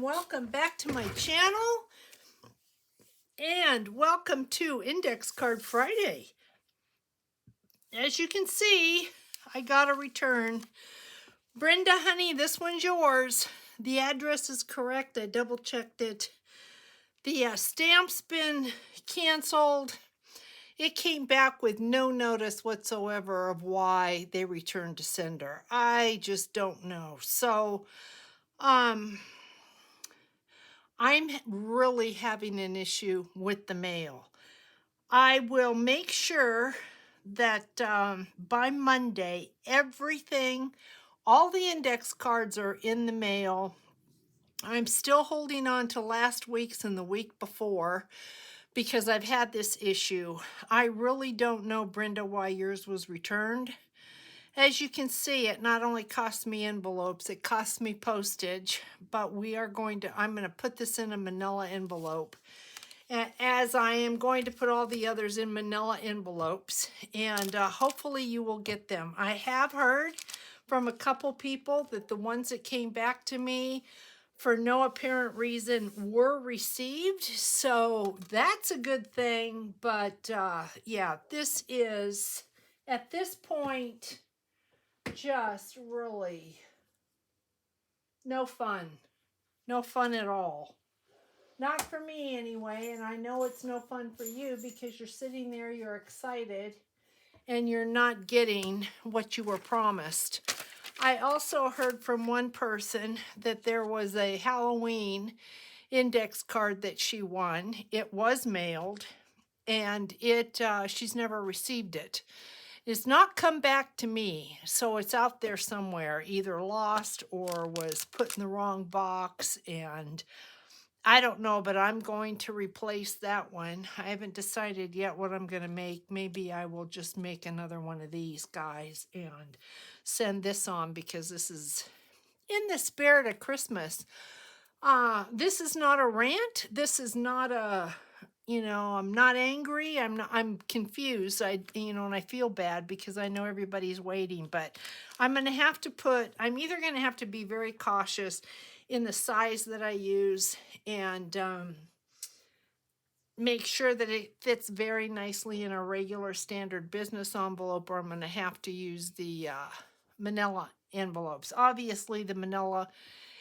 welcome back to my channel, and welcome to Index Card Friday. As you can see, I got a return. Brenda, honey, this one's yours. The address is correct. I double checked it. The stamp's been canceled. It came back with no notice whatsoever of why they returned to sender. I just don't know. So, I'm really having an issue with the mail. I will make sure that by Monday, everything, all the index cards are in the mail. I'm still holding on to last week's and the week before because I've had this issue. I really don't know, Brenda, why yours was returned. As you can see, it not only cost me envelopes, it cost me postage, but I'm going to put this in a manila envelope, as I am going to put all the others in manila envelopes, and hopefully you will get them. I have heard from a couple people that the ones that came back to me for no apparent reason were received, so that's a good thing. But yeah, this is, at this point, just really no fun. No fun at all. Not for me anyway, and I know it's no fun for you because you're sitting there, you're excited, and you're not getting what you were promised. I also heard from one person that there was a Halloween index card that she won. It was mailed, and she's never received it. It's not come back to me, so it's out there somewhere, either lost or was put in the wrong box, and I don't know, but I'm going to replace that one. I haven't decided yet what I'm going to make. Maybe I will just make another one of these guys and send this on because this is in the spirit of Christmas. This is not a rant. This is not a, I'm not angry. I'm confused. And I feel bad because I know everybody's waiting, but I'm either going to have to be very cautious in the size that I use and make sure that it fits very nicely in a regular standard business envelope, or I'm going to have to use the manila envelopes. Obviously, the manila,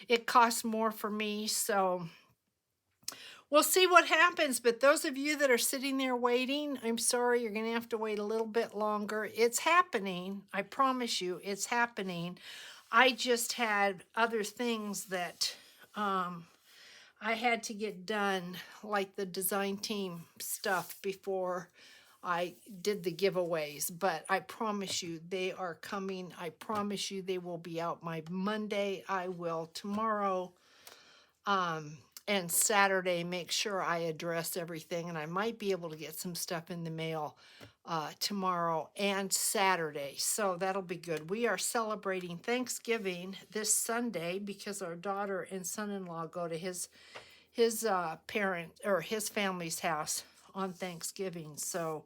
it costs more for me, so we'll see what happens. But those of you that are sitting there waiting, I'm sorry, you're going to have to wait a little bit longer. It's happening. I promise you, it's happening. I just had other things that I had to get done, like the design team stuff, before I did the giveaways. But I promise you, they are coming. I promise you, they will be out by Monday. I will tomorrow and Saturday make sure I address everything, and I might be able to get some stuff in the mail tomorrow and Saturday, so that'll be good. We are celebrating Thanksgiving this Sunday because our daughter and son-in-law go to his parent or his family's house on Thanksgiving. So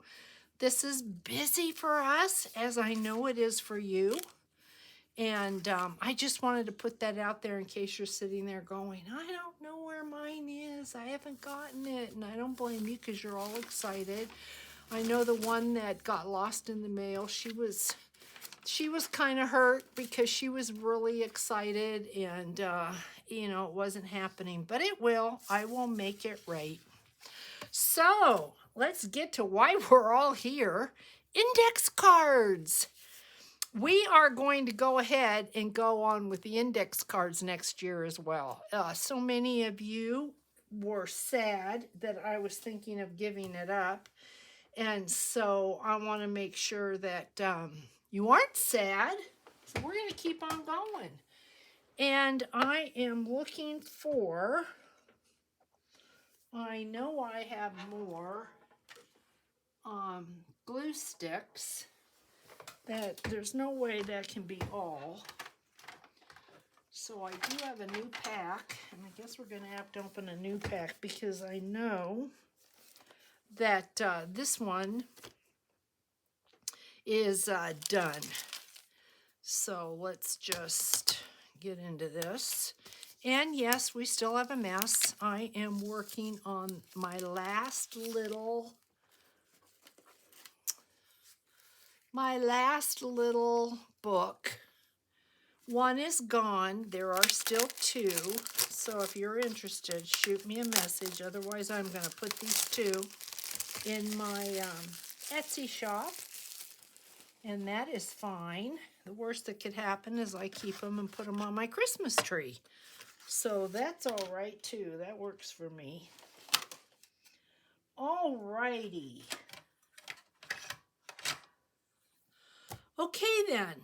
this is busy for us, as I know it is for you. And I just wanted to put that out there in case you're sitting there going, I don't know where mine is. I haven't gotten it. And I don't blame you because you're all excited. I know the one that got lost in the mail, she was kind of hurt because she was really excited, and it wasn't happening, but it will. I will make it right. So let's get to why we're all here. Index cards. We are going to go ahead and go on with the index cards next year as well. So many of you were sad that I was thinking of giving it up. And so I want to make sure that you aren't sad. So we're going to keep on going. And I am looking for, I know I have more glue sticks. That there's no way that can be all. So I do have a new pack, and I guess we're going to have to open a new pack because I know that this one is done. So let's just get into this. And yes, we still have a mess. I am working on my last little book. One is gone. There are still two. So if you're interested, shoot me a message. Otherwise, I'm going to put these two in my Etsy shop. And that is fine. The worst that could happen is I keep them and put them on my Christmas tree. So that's all right too. That works for me. All righty. Okay then.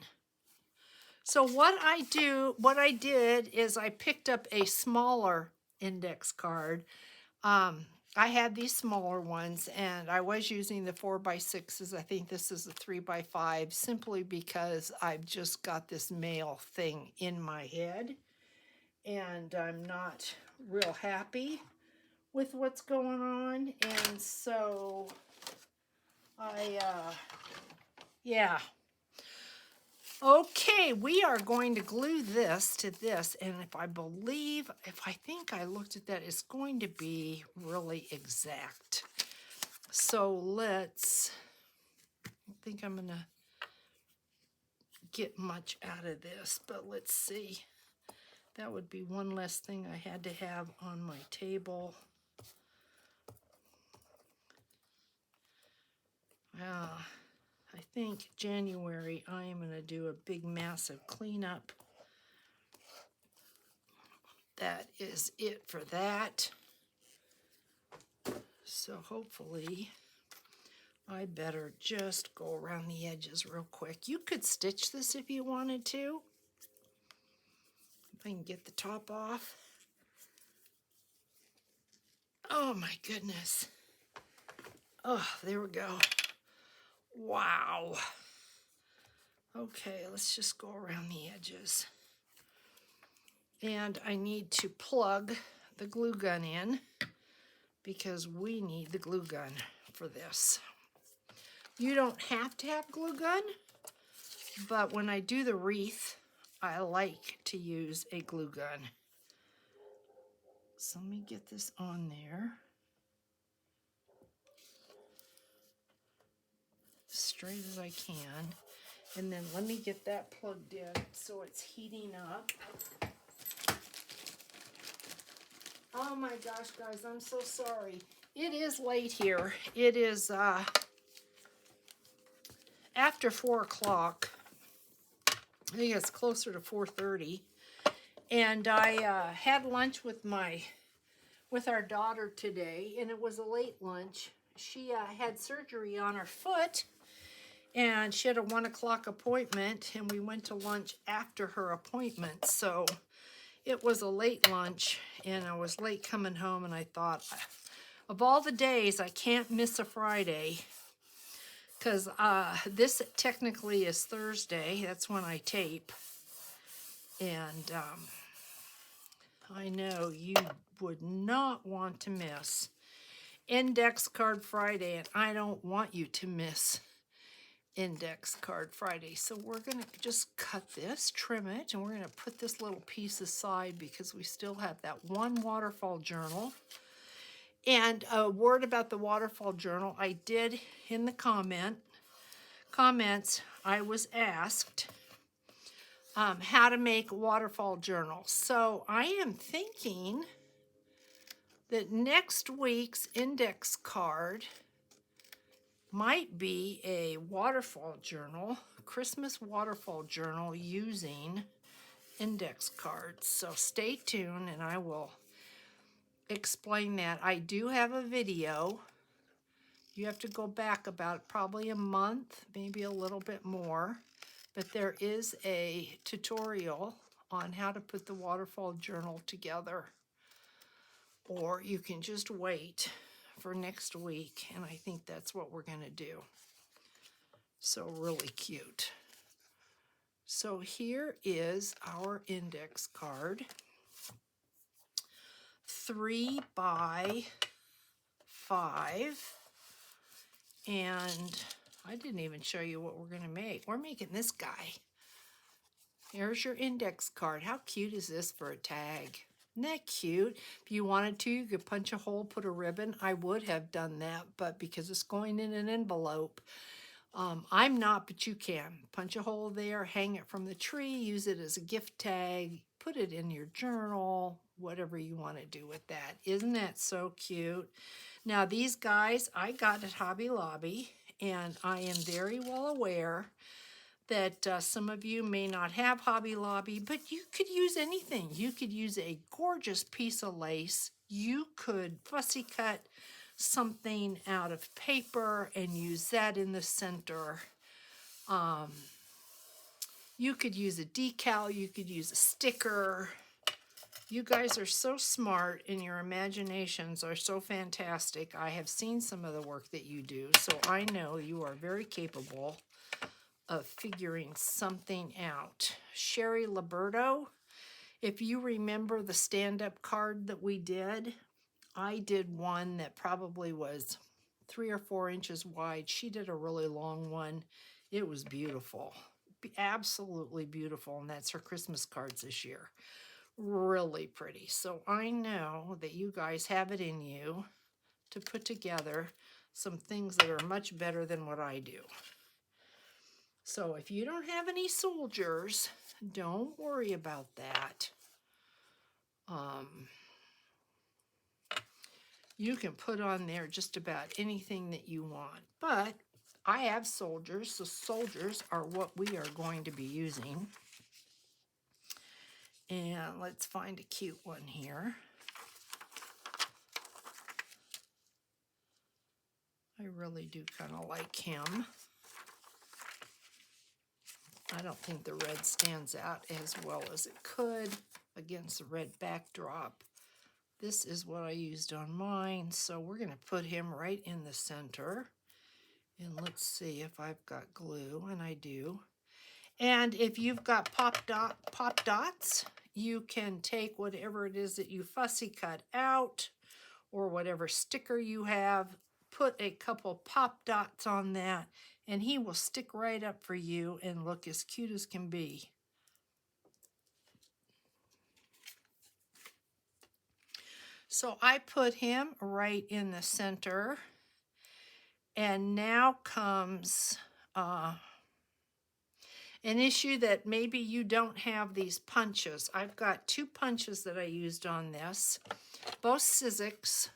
So what I did is I picked up a smaller index card. I had these smaller ones and I was using the 4x6s. I think this is a 3x5 simply because I've just got this mail thing in my head and I'm not real happy with what's going on. And so yeah. Okay, we are going to glue this to this, and if I think I looked at that, it's going to be really exact. So let's, I don't think I'm gonna get much out of this, but let's see. That would be one less thing I had to have on my table. I think January I am going to do a big massive cleanup. That is it for that. So hopefully I better just go around the edges real quick. You could stitch this if you wanted to. If I can get the top off. Oh my goodness. Oh, there we go. Wow. Okay, let's just go around the edges. And I need to plug the glue gun in because we need the glue gun for this. You don't have to have glue gun, but when I do the wreath, I like to use a glue gun. So let me get this on there. Straight as I can. And then let me get that plugged in so it's heating up. Oh my gosh, guys, I'm so sorry. It is late here. It is after 4 o'clock. I think it's closer to 4:30. And I had lunch with our daughter today, and it was a late lunch. She had surgery on her foot, and she had a 1 o'clock appointment, and we went to lunch after her appointment. So it was a late lunch, and I was late coming home, and I thought, of all the days, I can't miss a Friday, because this technically is Thursday. That's when I tape, and I know you would not want to miss Index Card Friday, and I don't want you to miss Index Card Friday. So we're going to just cut this, trim it, and we're going to put this little piece aside because we still have that one waterfall journal. And a word about the waterfall journal, I did in the comments, I was asked how to make waterfall journals. So I am thinking that next week's index card might be a waterfall journal, Christmas waterfall journal using index cards. So stay tuned and I will explain that. I do have a video. You have to go back about probably a month, maybe a little bit more, but there is a tutorial on how to put the waterfall journal together. Or you can just wait for next week, and I think that's what we're going to do. So really cute. So here is our index card. 3 by 5. And I didn't even show you what we're going to make. We're making this guy. Here's your index card. How cute is this for a tag? Isn't that cute? If you wanted to, you could punch a hole, put a ribbon. I would have done that, but because it's going in an envelope, I'm not, but you can. Punch a hole there, hang it from the tree, use it as a gift tag, put it in your journal, whatever you want to do with that. Isn't that so cute? Now, these guys I got at Hobby Lobby, and I am very well aware that some of you may not have Hobby Lobby, but you could use anything. You could use a gorgeous piece of lace. You could fussy cut something out of paper and use that in the center. You could use a decal. You could use a sticker. You guys are so smart and your imaginations are so fantastic. I have seen some of the work that you do, so I know you are very capable of figuring something out. Sherry Liberto, if you remember the stand-up card that we did, I did one that probably was 3 or 4 inches wide. She did a really long one. It was beautiful, absolutely beautiful, and that's her Christmas cards this year. Really pretty. So I know that you guys have it in you to put together some things that are much better than what I do. So if you don't have any soldiers, don't worry about that. You can put on there just about anything that you want. But I have soldiers, so soldiers are what we are going to be using. And let's find a cute one here. I really do kind of like him. I don't think the red stands out as well as it could against the red backdrop. This is what I used on mine, so we're going to put him right in the center. And let's see if I've got glue, and I do. And if you've got pop dots, you can take whatever it is that you fussy cut out or whatever sticker you have, put a couple pop dots on that, and he will stick right up for you and look as cute as can be. So I put him right in the center, and now comes an issue that maybe you don't have these punches. I've got 2 punches that I used on this, both Sizzix.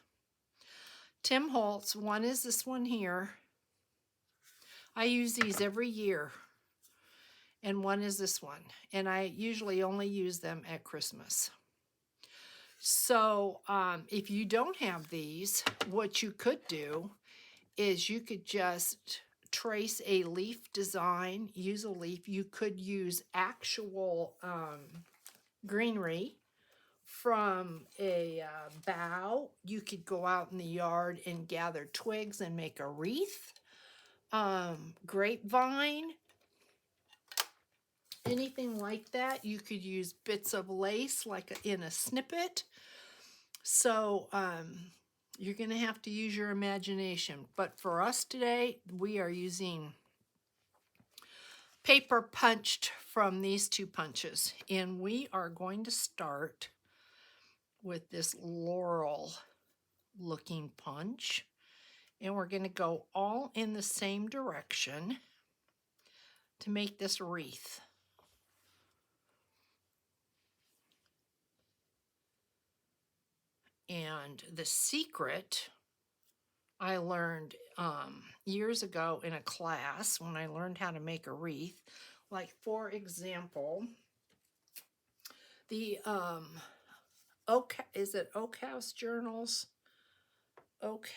Tim Holtz, one is this one here. I use these every year. And one is this one. And I usually only use them at Christmas. So if you don't have these, what you could do is you could just trace a leaf design, use a leaf. You could use actual greenery from a bough. You could go out in the yard and gather twigs and make a wreath. Grapevine, anything like that. You could use bits of lace like in a snippet. So you're going to have to use your imagination. But for us today, we are using paper punched from these 2 punches. And we are going to start with this laurel looking punch. And we're going to go all in the same direction to make this wreath. And the secret I learned years ago in a class when I learned how to make a wreath. Like, for example, the Oak House Journals? Oak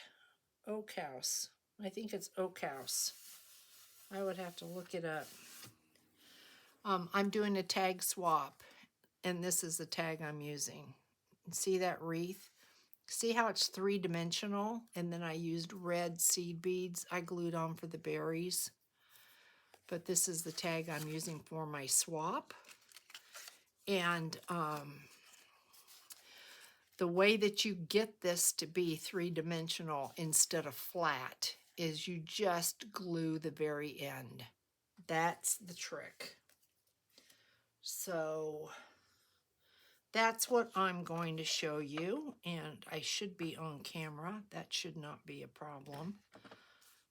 House. I think it's Oak House. I would have to look it up. I'm doing a tag swap, and this is the tag I'm using. See that wreath? See how it's 3-dimensional? And then I used red seed beads I glued on for the berries. But this is the tag I'm using for my swap. And the way that you get this to be 3-dimensional instead of flat is you just glue the very end. That's the trick. So that's what I'm going to show you, and I should be on camera. That should not be a problem.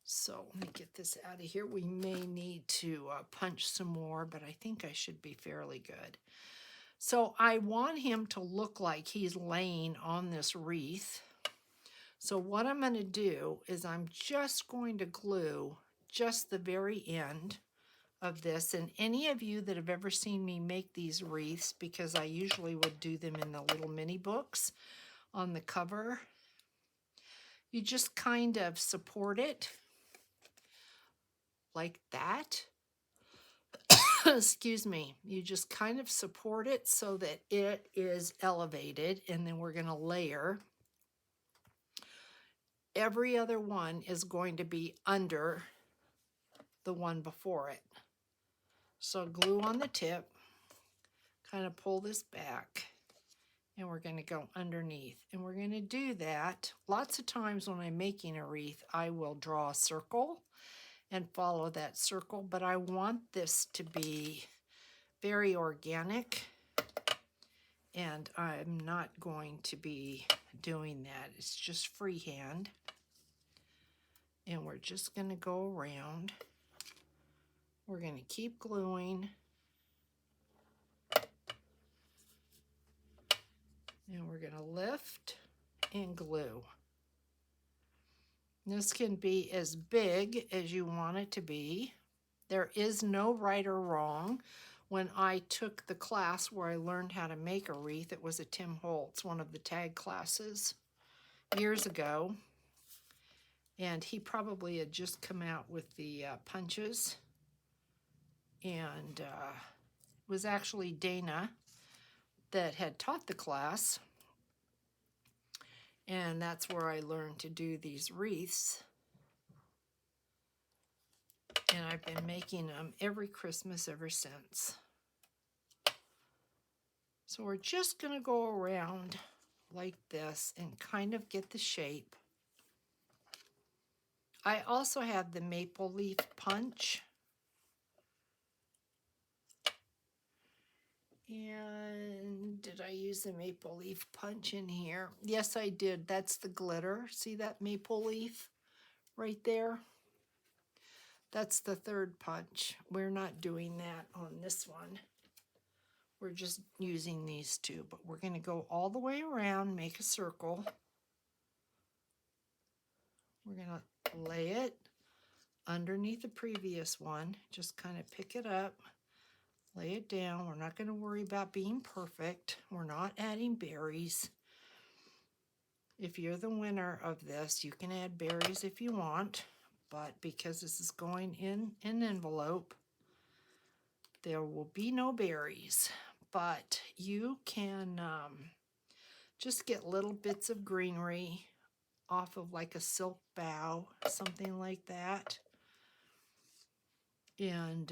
So let me get this out of here. We may need to punch some more, but I think I should be fairly good. So I want him to look like he's laying on this wreath. So what I'm going to do is I'm just going to glue just the very end of this. And any of you that have ever seen me make these wreaths, because I usually would do them in the little mini books on the cover, you just kind of support it like that. Excuse me. You just kind of support it so that it is elevated, and then we're going to layer. Every other one is going to be under the one before it. So glue on the tip, kind of pull this back, and we're going to go underneath. And we're going to do that. Lots of times when I'm making a wreath, I will draw a circle and follow that circle, but I want this to be very organic, and I'm not going to be doing that. It's just freehand. And we're just going to go around. We're going to keep gluing. And we're going to lift and glue. This can be as big as you want it to be. There is no right or wrong. When I took the class where I learned how to make a wreath, it was a Tim Holtz, one of the tag classes, years ago. And he probably had just come out with the punches. And it was actually Dana that had taught the class. And that's where I learned to do these wreaths. And I've been making them every Christmas ever since. So we're just going to go around like this and kind of get the shape. I also have the maple leaf punch. And did I use the maple leaf punch in here? Yes, I did. That's the glitter. See that maple leaf right there? That's the third punch. We're not doing that on this one. We're just using these two, but we're going to go all the way around, make a circle. We're going to lay it underneath the previous one. Just kind of pick it up, lay it down. We're not going to worry about being perfect. We're not adding berries. If you're the winner of this, you can add berries if you want, but because this is going in an envelope, there will be no berries. But you can just get little bits of greenery off of like a silk bough, something like that. And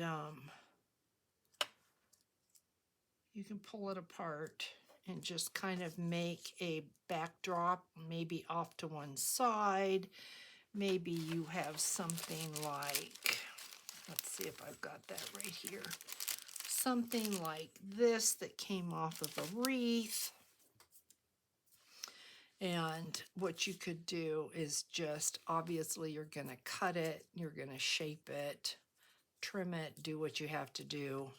you can pull it apart and just kind of make a backdrop, maybe off to one side. Maybe you have something like, let's see if I've got that right here. Something like this that came off of a wreath. And what you could do is just, obviously you're going to cut it, you're going to shape it, trim it, do what you have to do.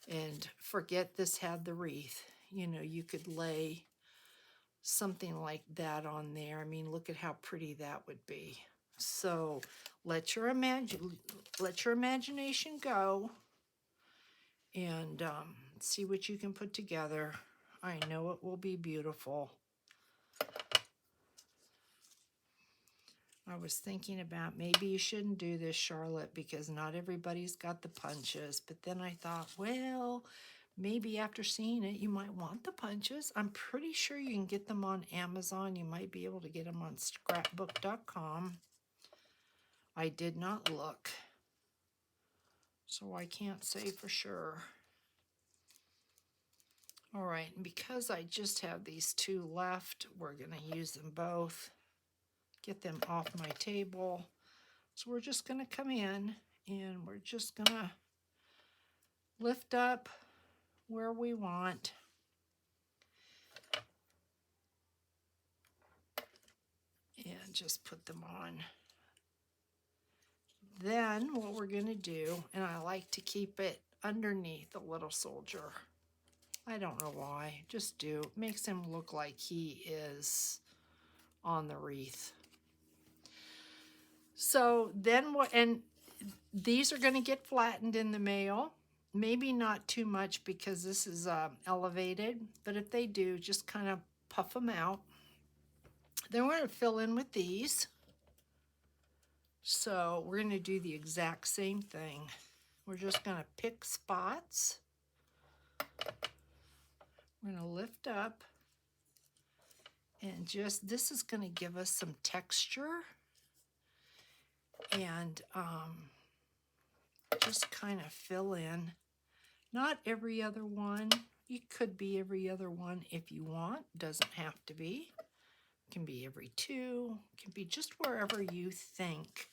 And forget this had the wreath. You know, you could lay something like that on there. I mean, look at how pretty that would be. So let your imagination go and see what you can put together. I know it will be beautiful. I was thinking about maybe you shouldn't do this, Charlotte, because not everybody's got the punches. But then I thought, well, maybe after seeing it, you might want the punches. I'm pretty sure you can get them on Amazon. You might be able to get them on scrapbook.com. I did not look, so I can't say for sure. All right, and because I just have these two left, we're going to use them both. Get them off my table. So we're just going to come in and we're just going to lift up where we want. just put them on. Then what we're going to do, and I like to keep it underneath the little soldier. I don't know why, just do. It makes him look like he is on the wreath. So then what, and these are going to get flattened in the mail. Maybe not too much because this is elevated, but if they do, just kind of puff them out. Then we're going to fill in with these. So we're going to do the exact same thing. We're just going to pick spots. We're going to lift up. And just, this is going to give us some texture. And just kind of fill in. Not every other one. It could be every other one if you want. Doesn't have to be. It can be every two. It can be just wherever you think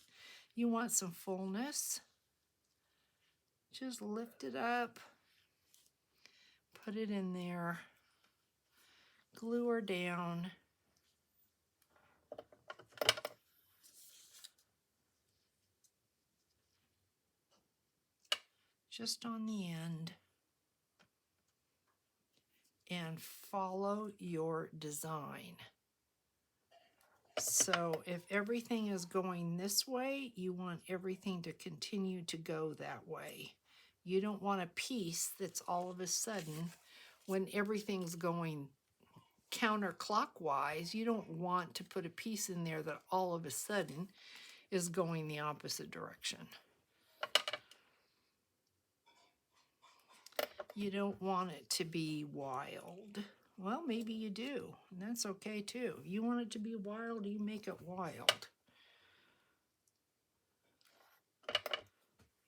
you want some fullness. Just lift it up. Put it in there. Glue her down. Just on the end. And follow your design. So if everything is going this way, you want everything to continue to go that way. You don't want a piece that's all of a sudden, when everything's going counterclockwise, you don't want to put a piece in there that all of a sudden is going the opposite direction. You don't want it to be wild. Well, maybe you do, and that's okay too. You want it to be wild, you make it wild.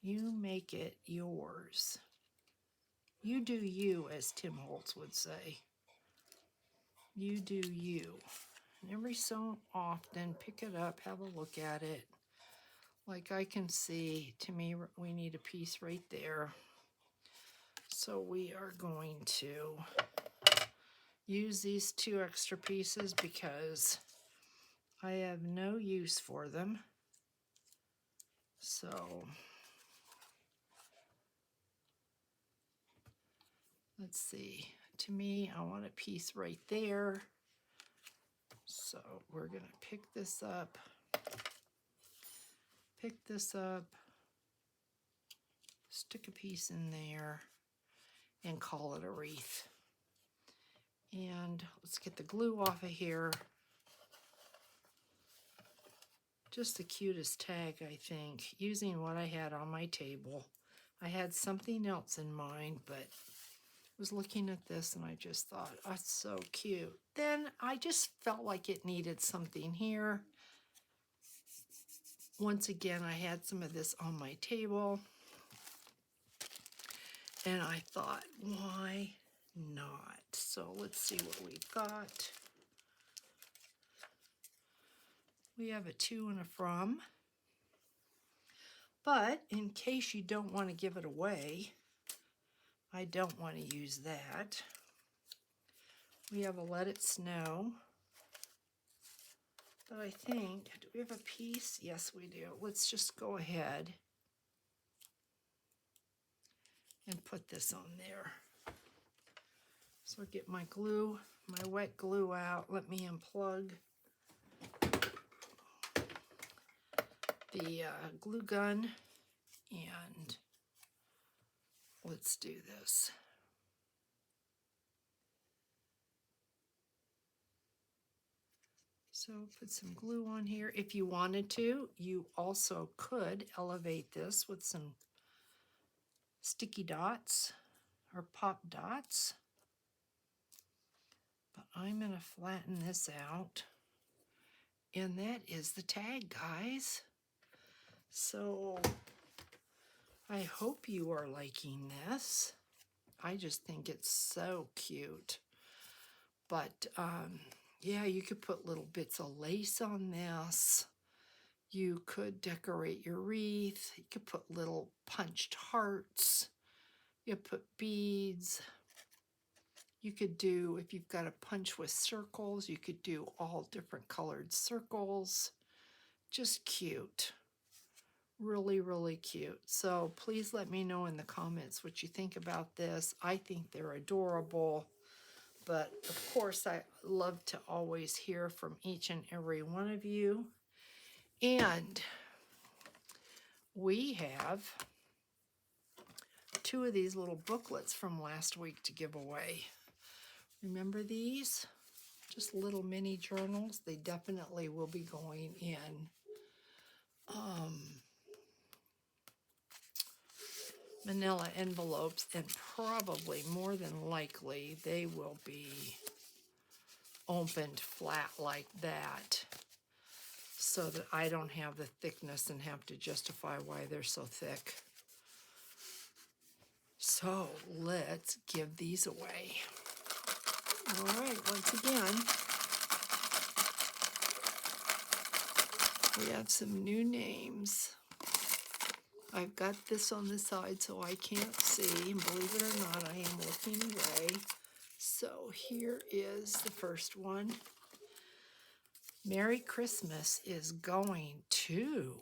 You make it yours. You do you, as Tim Holtz would say. You do you. And every so often, pick it up, have a look at it. Like I can see, to me, we need a piece right there. So we are going to use these 2 extra pieces because I have no use for them. So let's see. To me, I want a piece right there. So we're going to pick this up, stick a piece in there, and call it a wreath. And let's get the glue off of here. Just the cutest tag, I think, using what I had on my table. I had something else in mind, but was looking at this and I just thought, oh, that's so cute. Then I just felt like it needed something here. Once again, I had some of this on my table. And I thought, why not? So let's see what we've got. We have a to and a from. But in case you don't want to give it away, I don't want to use that. We have a let it snow. But I think, do we have a piece? Yes, we do. Let's just go ahead and put this on there. So get my glue, my wet glue out. Let me unplug the glue gun and let's do this. So put some glue on here. If you wanted to, you also could elevate this with some sticky dots or pop dots. But I'm going to flatten this out. And that is the tag, guys. So I hope you are liking this. I just think it's so cute. But yeah, you could put little bits of lace on this. You could decorate your wreath. You could put little punched hearts. You put beads. You could do, if you've got a punch with circles, you could do all different colored circles. Just cute. Really, really cute. So please let me know in the comments what you think about this. I think they're adorable. But of course, I love to always hear from each and every one of you. And we have 2 of these little booklets from last week to give away. Remember these? Just little mini journals. They definitely will be going in manila envelopes, and probably more than likely they will be opened flat like that, so that I don't have the thickness and have to justify why they're so thick. So let's give these away. All right, once again, we have some new names. I've got this on the side so I can't see, and believe it or not, I am looking away. So here is the first one. Merry Christmas is going to...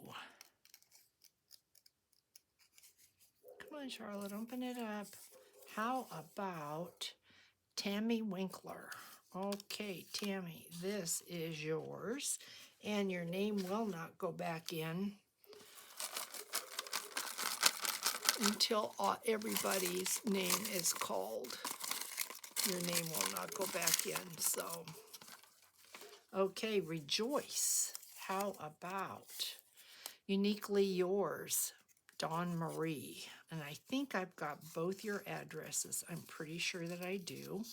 Come on, Charlotte, open it up. How about Tammy Winkler? Okay, Tammy, this is yours, and your name will not go back in until everybody's name is called. Your name will not go back in, so. Okay, Rejoice. How about Uniquely Yours, Dawn Marie? And I think I've got both your addresses. I'm pretty sure that I do.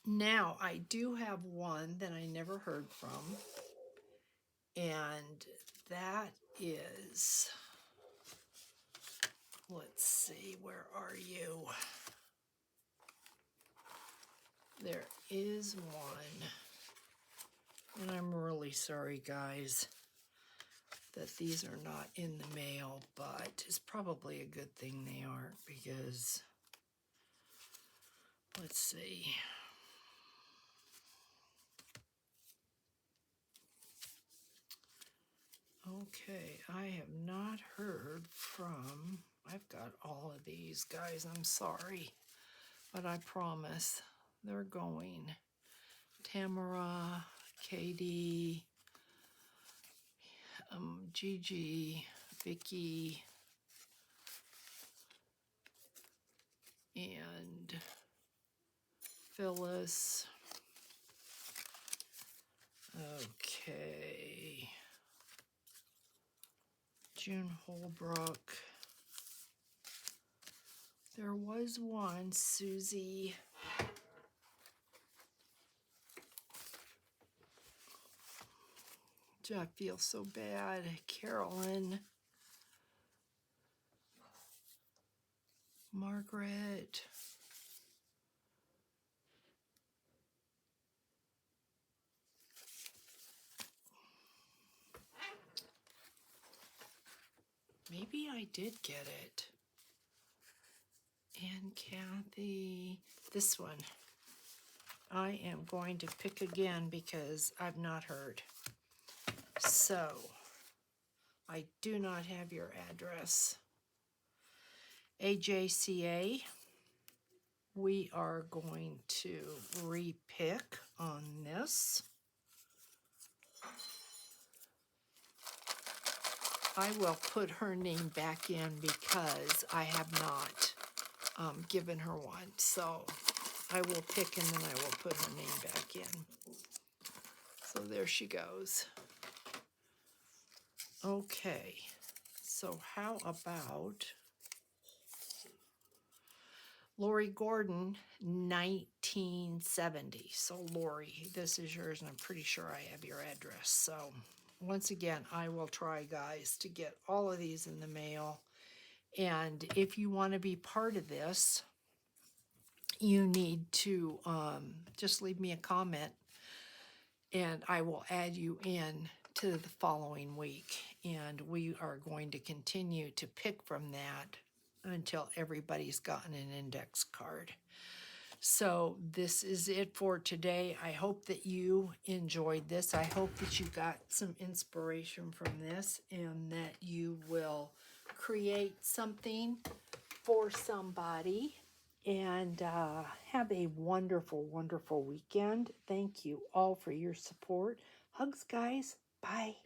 Now, I do have one that I never heard from, and that is, let's see, where are you? There is one, and I'm really sorry, guys, that these are not in the mail, but it's probably a good thing they aren't, because, let's see. Okay, I have not heard from, I've got all of these, guys, I'm sorry, but I promise they're going. Tamara, Katie, Gigi, Vicky, and Phyllis. Okay. June Holbrook. There was one, Susie. I feel so bad. Carolyn. Margaret. Maybe I did get it. And Kathy. This one. I am going to pick again because I've not heard. So, I do not have your address. AJCA, we are going to re-pick on this. I will put her name back in because I have not given her one. So I will pick and then I will put her name back in. So there she goes. Okay, so how about Lori Gordon, 1970. So Lori, this is yours, and I'm pretty sure I have your address. So once again, I will try, guys, to get all of these in the mail. And if you want to be part of this, you need to just leave me a comment, and I will add you in to the following week. And we are going to continue to pick from that until everybody's gotten an index card. So this is it for today. I hope that you enjoyed this. I hope that you got some inspiration from this and that you will create something for somebody. And have a wonderful, wonderful weekend. Thank you all for your support. Hugs, guys. Bye.